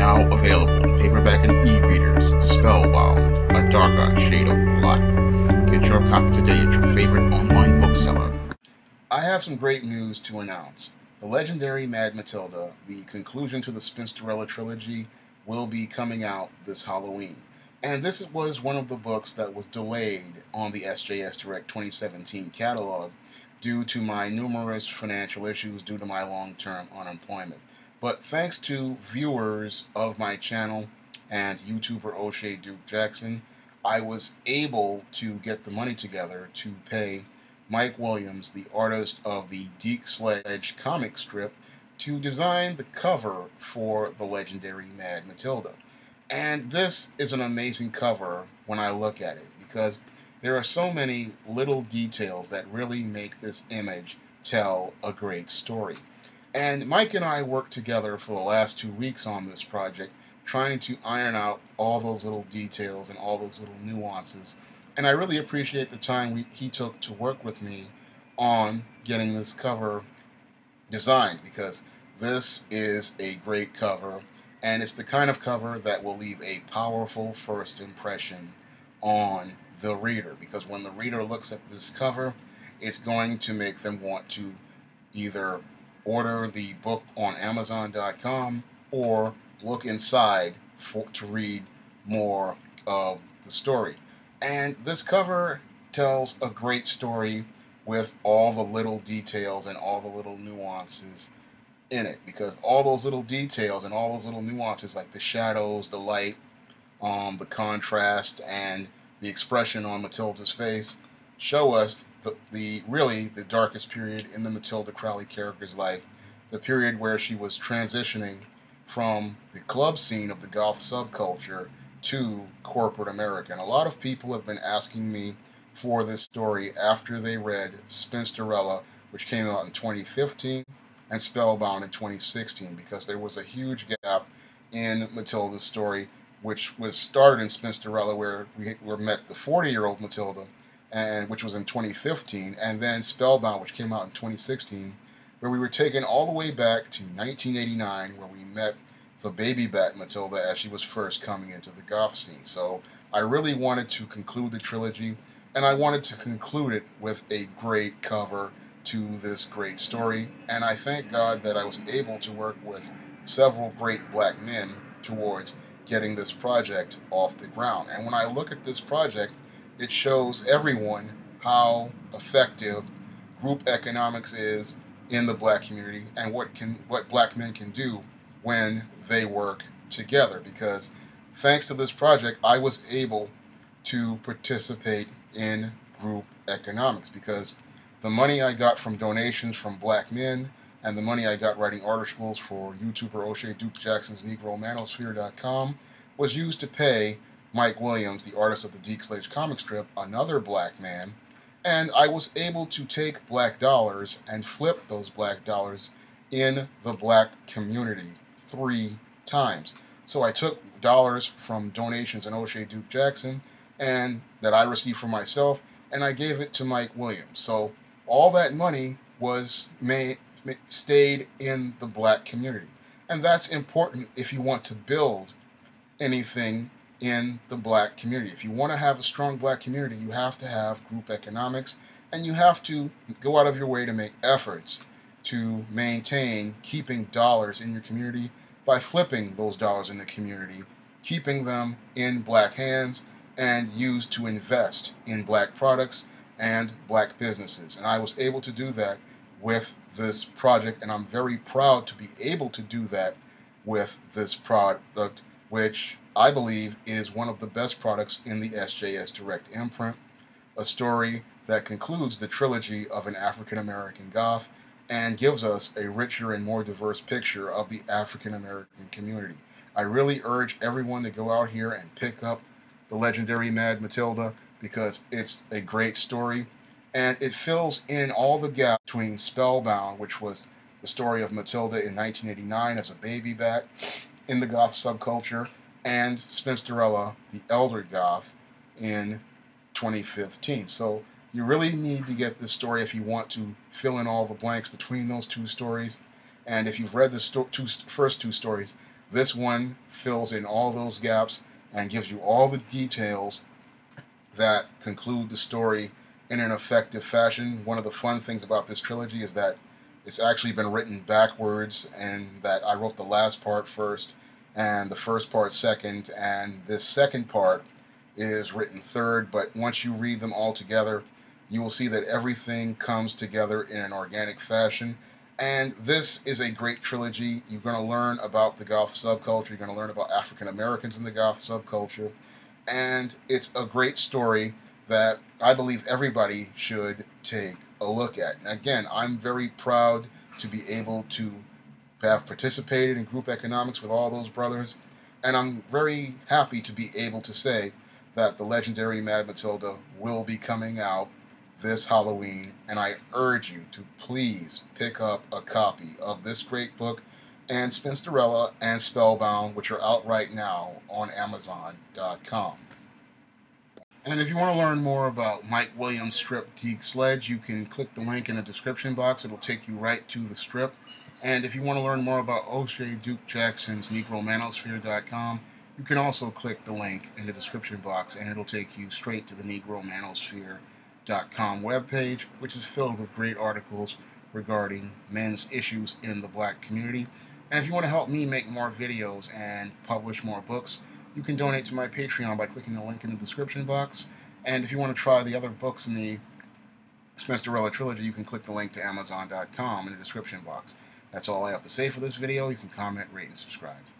Now available in paperback and e-readers, Spellbound, A Darker Shade of Black. Get your copy today at your favorite online bookseller. I have some great news to announce. The legendary Mad Matilda, the conclusion to the Spinsterella trilogy, will be coming out this Halloween. And this was one of the books that was delayed on the SJS Direct 2017 catalog due to my numerous financial issues due to my long-term unemployment. But thanks to viewers of my channel and YouTuber O'Shea Duke Jackson, I was able to get the money together to pay Mike Williams, the artist of the Deke Sledge comic strip, to design the cover for the legendary Mad Matilda. And this is an amazing cover when I look at it, because there are so many little details that really make this image tell a great story. And Mike and I worked together for the last 2 weeks on this project, trying to iron out all those little details and all those little nuances. And I really appreciate the time he took to work with me on getting this cover designed, because this is a great cover, and it's the kind of cover that will leave a powerful first impression on the reader, because when the reader looks at this cover, it's going to make them want to either order the book on Amazon.com or look inside to read more of the story. And this cover tells a great story with all the little details and all the little nuances in it, because all those little details and all those little nuances, like the shadows, the light, the contrast, and the expression on Matilda's face, show us really the darkest period in the Matilda Crowley character's life, the period where she was transitioning from the club scene of the goth subculture to corporate America. And a lot of people have been asking me for this story after they read Spinsterella, which came out in 2015, and Spellbound in 2016, because there was a huge gap in Matilda's story, which was started in Spinsterella, where we met the 40-year-old Matilda, and which was in 2015, and then Spellbound, which came out in 2016, where we were taken all the way back to 1989, where we met the baby bat Matilda as she was first coming into the goth scene. So I really wanted to conclude the trilogy, and I wanted to conclude it with a great cover to this great story. And I thank God that I was able to work with several great black men towards getting this project off the ground. And when I look at this project, it shows everyone how effective group economics is in the black community, and what black men can do when they work together. Because thanks to this project, I was able to participate in group economics, because the money I got from donations from black men and the money I got writing articles for YouTuber O'Shea Duke Jackson's NegroManosphere.com was used to pay Mike Williams, the artist of the Deke Sledge comic strip, another black man. And I was able to take black dollars and flip those black dollars in the black community 3 times. So I took dollars from donations in O'Shea Duke Jackson and that I received for myself, and I gave it to Mike Williams. So all that money was stayed in the black community. And that's important if you want to build anything in the black community. If you want to have a strong black community, you have to have group economics, and you have to go out of your way to make efforts to maintain keeping dollars in your community by flipping those dollars in the community, keeping them in black hands, and used to invest in black products and black businesses. And I was able to do that with this project, and I'm very proud to be able to do that with this product, which I believe is one of the best products in the SJS Direct imprint, a story that concludes the trilogy of an African American goth and gives us a richer and more diverse picture of the African American community. I really urge everyone to go out here and pick up the legendary Mad Matilda, because it's a great story, and it fills in all the gaps between Spellbound, which was the story of Matilda in 1989 as a baby bat in the goth subculture, and Spinsterella, the elder goth, in 2015. So you really need to get this story if you want to fill in all the blanks between those 2 stories. And if you've read the first 2 stories, This one fills in all those gaps and gives you all the details that conclude the story in an effective fashion. One of the fun things about this trilogy is that it's actually been written backwards, and that I wrote the last part first and the first part second, and this second part is written third. But once you read them all together, you will see that everything comes together in an organic fashion. And this is a great trilogy. You're going to learn about the goth subculture. You're going to learn about African Americans in the goth subculture. And it's a great story that I believe everybody should take a look at. And again, I'm very proud to be able to have participated in group economics with all those brothers. And I'm very happy to be able to say that the legendary Mad Matilda will be coming out this Halloween, and I urge you to please pick up a copy of this great book and Spinsterella and Spellbound, which are out right now on Amazon.com. And if you want to learn more about Mike Williams' strip Geek Sledge, you can click the link in the description box. It'll take you right to the strip. And if you want to learn more about O'Shea Duke Jackson's NegroManosphere.com, you can also click the link in the description box, and it'll take you straight to the NegroManosphere.com webpage, which is filled with great articles regarding men's issues in the black community. And if you want to help me make more videos and publish more books, you can donate to my Patreon by clicking the link in the description box. And if you want to try the other books in the Spinsterella trilogy, you can click the link to Amazon.com in the description box. That's all I have to say for this video. You can comment, rate, and subscribe.